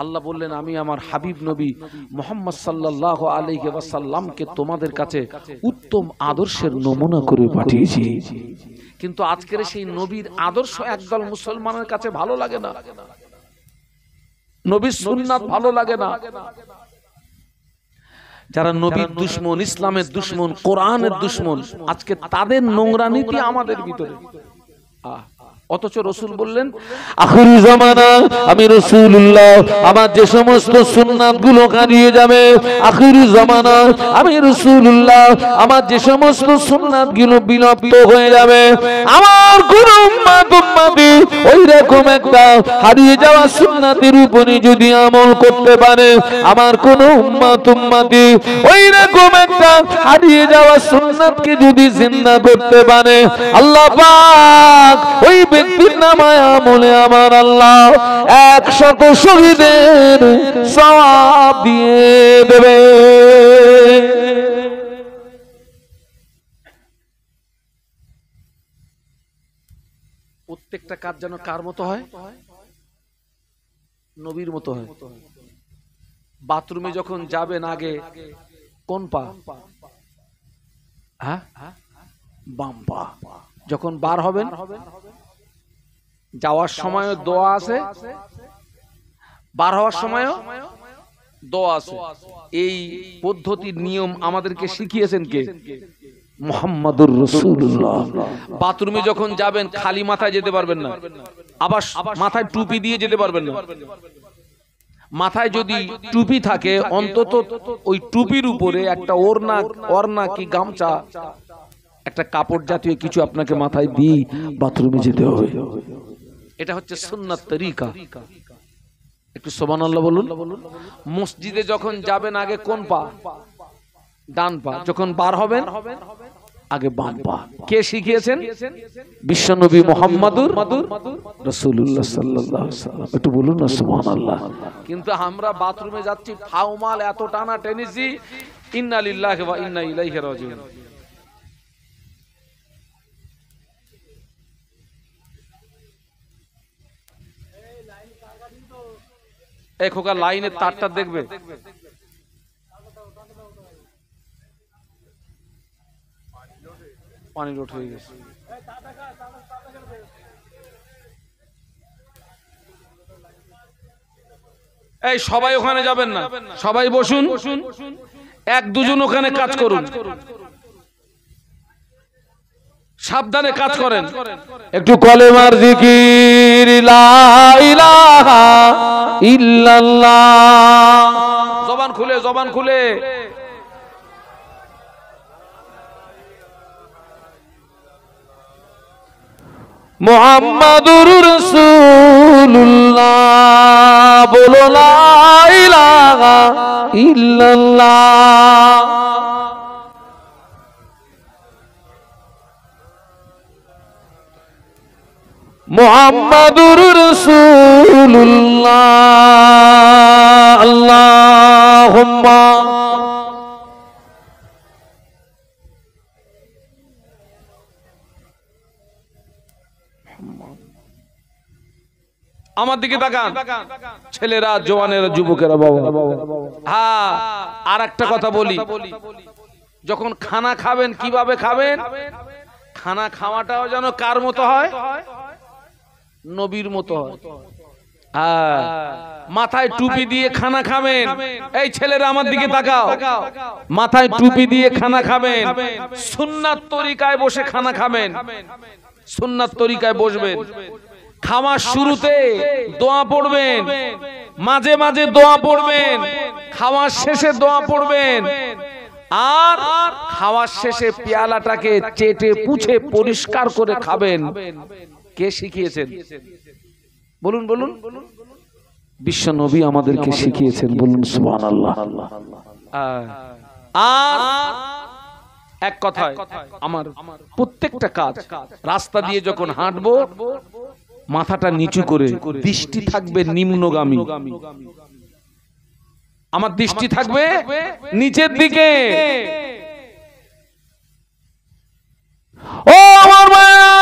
আল্লাহ বললেন আমি আমার হাবিব নবী মুহাম্মদ সাল্লাল্লাহু আলাইহি ওয়াসাল্লামকে তোমাদের কাছে উত্তম আদর্শের নমুনা করে পাঠিয়েছি। কিন্তু আজকের সেই নবীর আদর্শ একদল মুসলমানের কাছে ভালো লাগে না, নবীর সুন্নাত ভালো লাগে না। যারা নবীর দুশমন, ইসলামের দুশমন, কোরআনের দুশমন, আজকে তাদের নোংরা নীতি আমাদের ভিতরে। অথচ রাসূল বললেন আখিরি জামানা আমি রাসূলুল্লাহ, আমার যে সমস্ত সুন্নাত গুলো হারিয়ে যাবে, আখিরি জামানা আমি রাসূলুল্লাহ, আমার যে সমস্ত সুন্নাত গুলো বিলুপ্ত হয়ে যাবে, আমার কোন উম্মতি ওই রকম একটা হারিয়ে যাওয়া সুন্নাতের উপরে যদি আমল করতে পারে, আমার কোন উম্মতি ওই রকম একটা হারিয়ে যাওয়া সুন্নাতকে যদি জিন্দা করতে পারে, আল্লাহ পাক ওই ব্যক্তির নামায় আমলে আমার আল্লাহ 100 শহীদের সওয়াব দিয়ে দেবে। প্রত্যেকটা কাজ যেন কার মতো হয়? নবীর মতো হয়। বাথরুমে যখন যাবেন আগে কোন পা? হ্যাঁ, বাম পা। যখন বার হবেন, যাওয়ার সময় দোয়া আছে, বার হওয়ার সময় দোয়া আছে। এই পদ্ধতির নিয়ম আমাদেরকে শিখিয়েছেন কে? মুহাম্মাদুর রাসূলুল্লাহ। বাথরুমে যখন যাবেন খালি মাথায় যেতে পারবেন না, আবার মাথায় টুপি দিয়ে যেতে পারবেন না। মাথায় যদি টুপি থাকে অন্তত ওই টুপির উপরে একটা ওড়না কি গামছা, একটা কাপড় জাতীয় কিছু আপনাকে মাথায় দিয়ে বাথরুমে যেতে হবে। এটা হচ্ছে সুন্নাত তরিকা। একটু সুবহানাল্লাহ বলুন। মসজিদে যখন যাবেন আগে কোন পা? ডান পা। যখন বার হবেন আগে বাম পা। কে শিখিয়েছেন? বিশ্বনবী মুহাম্মাদুর রাসূলুল্লাহ সাল্লাল্লাহু আলাইহি ওয়াসাল্লাম। একটু বলুন না সুবহানাল্লাহ। কিন্তু আমরা বাথরুমে যাচ্ছি, ফাউমাল এত টানা টেনেছি, ইন্না লিল্লাহি ওয়া ইন্না ইলাইহি রাজিউন। এই খোকা লাইনের তারটা দেখবে, পানি লোড হয়ে গেছে। এই সবাই ওখানে যাবেন না, সবাই বসুন, এক দুজন ওখানে কাজ করুন, সাবধানে কাজ করেন। একটু কলেমার জিকির লা ইলাহা ইল্লাল্লাহ। জবান খুলে, জবান খুলে। মুহাম্মাদুর রাসূলুল্লাহ, বলো লা ইলাহা ইল্লাল্লাহ। মুহাম্মাদুর রাসূলুল্লাহ, আল্লাহুম্মা আমার দিকে তাকান, ছেলেরা, জওয়ানেরা, যুবকেরা, বাবা। হ্যাঁ, আর একটা কথা বলি, যখন খানা খাবেন কিভাবে খাবেন? খানা খাওয়াটাও যেন কার মতো হয়? নবীর মতো হয়। হ্যাঁ, মাথায় টুপি দিয়ে খানা খাবেন। এই ছেলেরা আমার দিকে তাকাও, মাথায় টুপি দিয়ে খানা খাবেন, সুন্নাত তরিকায় বসে খানা খাবেন, সুন্নাত তরিকায় বসবেন। খাওয়ার শুরুতে দোয়া পড়বেন, মাঝে মাঝে দোয়া পড়বেন, খাওয়ার শেষে দোয়া পড়বেন, আর খাওয়ার শেষে পেয়ালাটাকে চেটে পুছে পরিষ্কার করে খাবেন। কে শিখিয়েছেন? বলুন বলুন। বিশ্ব নবী আমাদেরকে শিখিয়েছেন, বলুন সুবহানাল্লাহ। আর এক কথায় আমার প্রত্যেকটা কাজ, রাস্তা দিয়ে যখন হাঁটবো মাথাটা নিচু করে, দৃষ্টি থাকবে নিম্নগামী, আমার দৃষ্টি থাকবে নিচের দিকে। ও আমার ভাইরা,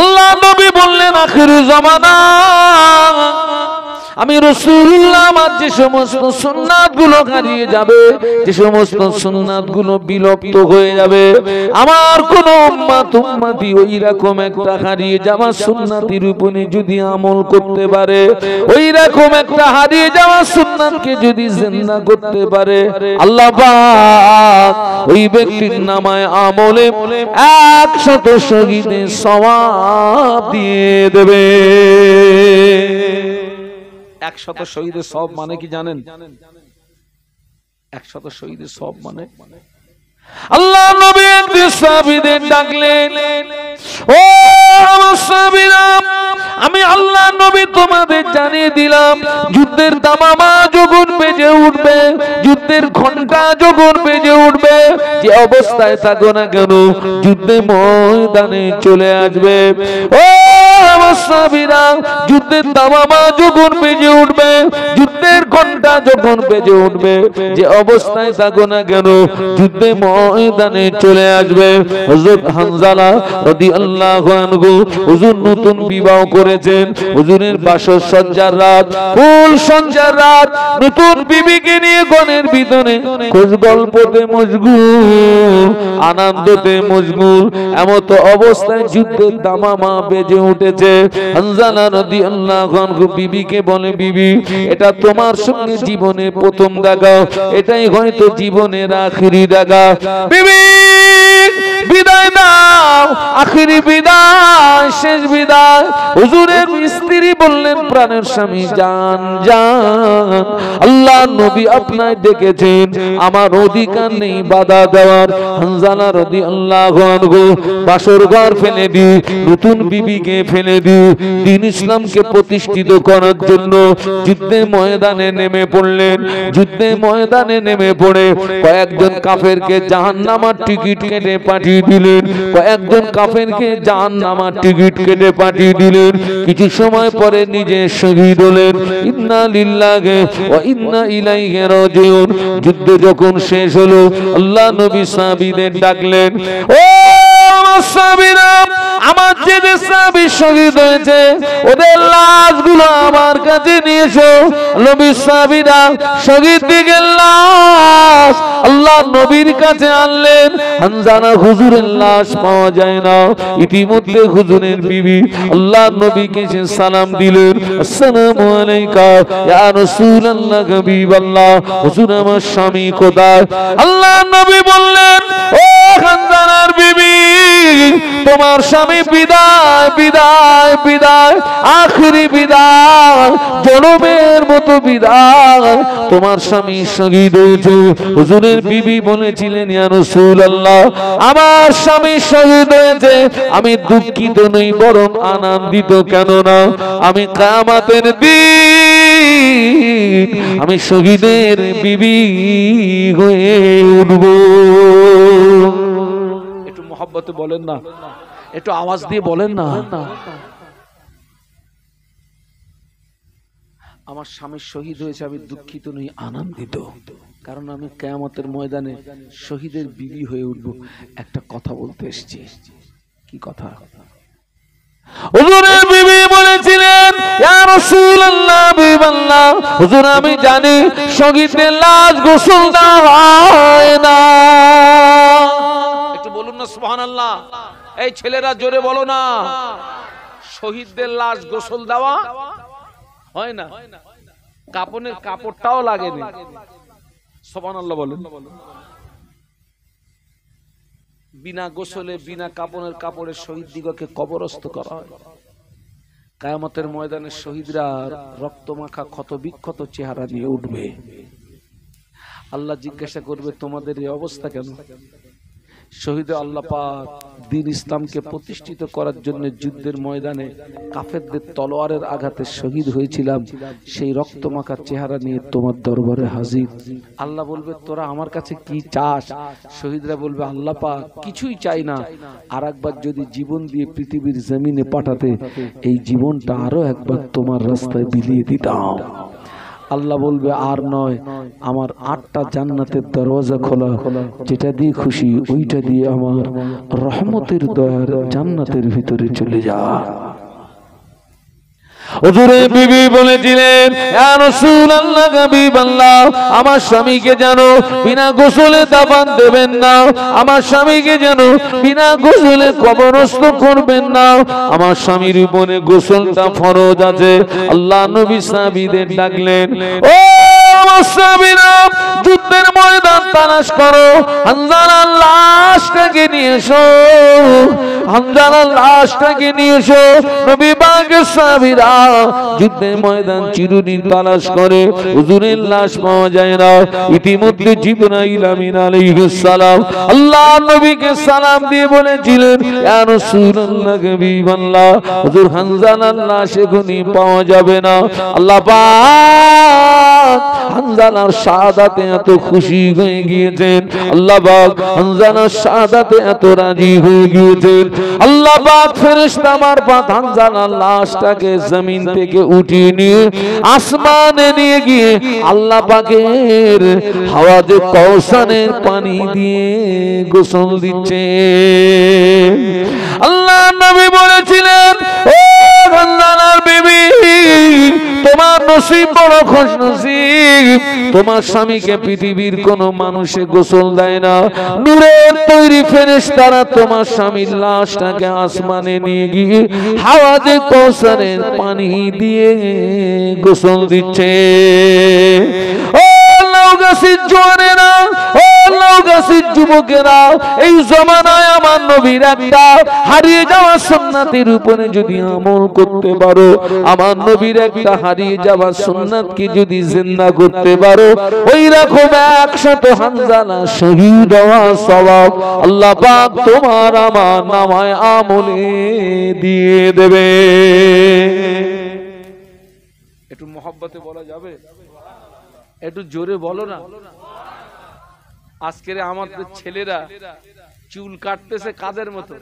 আল্লাহ নবী বললেন আখির জামানা আমি রাসূলুল্লাহ আমার যে সমস্ত সুন্নাত গুলো হারিয়ে যাবে, যে সমস্ত সুন্নাত গুলো বিলুপ্ত হয়ে যাবে, আমার কোন উম্মতি ওই রকম একটা হারিয়ে যাওয়া সুন্নাতের উপরে যদি আমল করতে পারে, ওই রকম একটা হারিয়ে যাওয়া সুন্নাতকে যদি জিন্দা করতে পারে, আল্লাহ পাক ওই ব্যক্তির নামায় আমলে 100 শহীদের সওয়াব দিয়ে দেবে। 100 শহীদের সওয়াব মানে কি জানেন? 100 শহীদের সওয়াব মানে আল্লাহ নবী একদিন সাহাবীদের ডাকলেন, ও আমার সাহাবীরা, আমি আল্লাহ নবী তোমাদের জানিয়ে দিলাম, যুদ্ধের দামামা যখন বেজে উঠবে, যুদ্ধের ঘন্টা যখন বেজে উঠবে, যে অবস্থায় থাকো না কেন, যুদ্ধে ময়দানে চলে আসবে। ও আমার সাহাবীরা, যুদ্ধের দামামা যখন বেজে উঠবে, যুদ্ধের ঘন্টা যখন বেজে উঠবে, যে অবস্থায় থাকো না কেন, যুদ্ধে ময়দানে চলে আসবে। হযরত হানজালা রাদিয়াল্লাহু আনহু হুজুর নতুন বিবাহ করেছেন, হুজুরের বাসর সজ্জার রাত, ফুল সজ্জার রাত, নতুন বিবিকে নিয়ে গণের ভিতরে খোঁজ গল্পতে মশগুল, আনন্দতে মশগুল। এমত অবস্থায় যুদ্ধের দামামা বেজে উঠেছে। হানজালা রাদিয়াল্লাহু আনহু বিবিকে বলে, বিবি, এটা তোমার সঙ্গে জীবনে প্রথম দেখা, এটাই হয়তো জীবনের আখিরি দেখা। বিবি বিদায় দাও, আখিরি বিদায়, শেষ বিদায়। হুজুরের স্ত্রী বললেন, প্রাণের স্বামী, জান জান, আল্লাহ নবী আপনায় ডেকেছেন, আমার অধিকার নেই বাধা দেওয়ার। হানজালা রাদিয়াল্লাহু আনহু বাসর ঘর ফেলে দি, নতুন বিবিকে ফেলে দি, দ্বীন ইসলামকে প্রতিষ্ঠিত করার জন্য যুদ্ধে ময়দানে নেমে পড়লেন। যুদ্ধে ময়দানে নেমে পড়ে কয়েকজন কাফেরকে জাহান্নামের টিকিট কেটে পাঠিয়ে দিলেন, কয়েকজন কাফেরকে জাহান্নামের টিকিট কেটে পাঠিয়ে দিলেন। কিছু সময় পরে নিজে শহীদ হলেন। ইন্না লিল্লাহি ওয়া ইন্না ইলাইহি রাজিউন। যুদ্ধ যখন শেষ হলো, আল্লাহ নবী সাহাবীদের ডাকলেন, ও আমার সাহাবীরা, আমার যে সাহাবী শহীদ হয়েছে ওদের লাশগুলো আমার কাছে নিয়ে এসো। নবী সাহাবীরা শহীদ দিগের লাশ আল্লাহ নবীর কাছে আনলেন। হানজালা হুজুরের লাশ পাওয়া যায় না। ইতিমধ্যে হুজুরের বিবি আল্লাহ নবীকে সালাম দিলেন, আসসালামু আলাইকা ইয়া রাসূলুল্লাহ, হাবিবাল্লাহ, হুজুর আমার স্বামী কোথায়? আল্লাহ নবী বললেন, ও হানজালার বিবি, তোমার স্বামী বিদায় বিদায় বিদায়, আখিরি বিদায়, জনমের মতো বিদায়, তোমার স্বামী শহীদ হয়েছে। হুজুরের বিবি বলেছিলেন, ইয়া রাসূলুল্লাহ, আমার স্বামী শহীদ হয়েছে, আমি দুঃখিত নই, বরং আনন্দিত। কেননা আমি কিয়ামতের দিন আমি শহীদের বিবি হয়ে উঠব। একটু মহব্বতে বলেন না, একটু আওয়াজ দিয়ে বলেন না, আমার স্বামী শহীদ হয়েছে, আমি দুঃখিত নই, আনন্দিত, কারণ আমি কিয়ামতের ময়দানে শহীদের বিবি হয়ে উঠব। একটা কথা বলতে এসেছি। কি কথা? হুজুরের বিবি বলেছিলেন, ইয়া রাসূলুল্লাহ, হাবিবাল্লাহ, হুজুর আমি জানি শহীদের লাশ গোসল দেওয়া হয় না। একটু বলুন না সুবহানাল্লাহ। এই ছেলেরা জোরে বলো না, শহীদদের লাশ গোসল দেওয়া হয় না, কাপনের কাপড়টাও লাগেনি। সুবহানাল্লাহ বলেন। বিনা গোসলে, বিনা কাপনের কাপড়ে শহীদ দিগকে কবরস্থ করা হয়। কিয়ামতের ময়দানে শহীদরা রক্তমাখা ক্ষত বিক্ষত চেহারা নিয়ে উঠবে। আল্লাহ জিজ্ঞাসা করবে, তোমাদের এই অবস্থা কেন? শহীদ আল্লাহ পাক দ্বীন ইসলামকে প্রতিষ্ঠিত করার জন্য যুদ্ধের ময়দানে কাফেরদের তলোয়ারের আঘাতে শহীদ হয়েছিলাম, সেই রক্তমাখা চেহারা নিয়ে তোমার দরবারে হাজির। আল্লাহ বলবে, তোরা আমার কাছে কি চাস? শহীদরা বলবে, আল্লাহ পাক কিছুই চাই না, আর একবার যদি জীবন দিয়ে পৃথিবীর জমিনে পাঠাতে, এই জীবনটা আরো একবার তোমার রাস্তায় বিলিয়ে দিতাম। আল্লাহ বলবে, আর নয়, আমার 8টা জান্নাতের দরওয়াজা খোলা, যেটা দিয়ে খুশি ওইটা দিয়ে আমার রহমতের দয়ার জান্নাতের ভিতরে চলে যা। হুজুরের বিবি বলেছিলেন, ইয়া রাসূলুল্লাহ, হাবিবাল্লাহ, আমার স্বামীকে যেন বিনা গোসলে দাফন দেবেন না, আমার স্বামীকে যেন বিনা গোসলে কবরস্থ করবেন না, আমার স্বামীর উপরে গোসলটা ফরজ আছে। আল্লাহ নবী সাহাবীদের ডাকলেন, ও আমার সাহাবীরা, যুদ্ধের ময়দান তালাশ করো, হামজার লাশটাকে নিয়ে এসো, হামজার লাশটাকে নিয়ে এসো। নবী পাকের সাহাবীরা যুদ্ধের ময়দান চিরুনি তালাশ করে, হুজুরের লাশ পাওয়া যায় না। ইতিমধ্যে জিবরাইল আমিন আলাইহিস সালাম আল্লাহ নবীকে সালাম দিয়ে বলেছিলেন, ইয়া রাসূলুল্লাহ, হাবিবাল্লাহ, হুজুর হামজার লাশ এখনই পাওয়া যাবে না। আল্লাহ পাক হামজার শাহাদাতে এত খুশি হয়ে গিয়েছেন, আল্লাহ পাক হামজার শাহাদাতে এত রাজি হয়ে গিয়েছেন। আল্লাহ পাক ফেরেশতা মারফত হামজার লাশটাকে জমিন থেকে উঠিয়ে নিয়ে আসমানে নিয়ে গিয়ে আল্লাহ পাকের হাওয়াজে কাউসারের পানি দিয়ে গোসল দিচ্ছে। আল্লাহ নবী বলেছিলেন, ও হামজার বিবি, তোমার নসিব বড় খুশনসিব, তোমার স্বামীকে পৃথিবীর কোন মানুষে গোসল দেয় না। নূরের তৈরি ফেরেশতারা তোমার স্বামীর লাশটাকে আসমানে নিয়ে গিয়ে হাওয়াজে কাউসারের পানি দিয়ে গোসল দিচ্ছে। ও লাউগাছির জোয়ানেরা, ও লাউগাছির যুবকেরা, এই জমানায় আমার নবীর একটা হারিয়ে যাওয়া সুন্নাতের উপরে যদি আমল করতে পারো, আমার নবীর একটা হারিয়ে যাওয়া সুন্নাতকে যদি জিন্দা করতে পারো, ওই রকম 100 হামজালা শহীদ হওয়া সওয়াব আল্লাহ পাক তোমার আমার নামায় আমলে দিয়ে দেবে। একটু মহব্বতে বলা যাবে? একটু জোরে বলো না। আজকের আমাদের ছেলেরা চুল কাটতেছে কাদের মতো?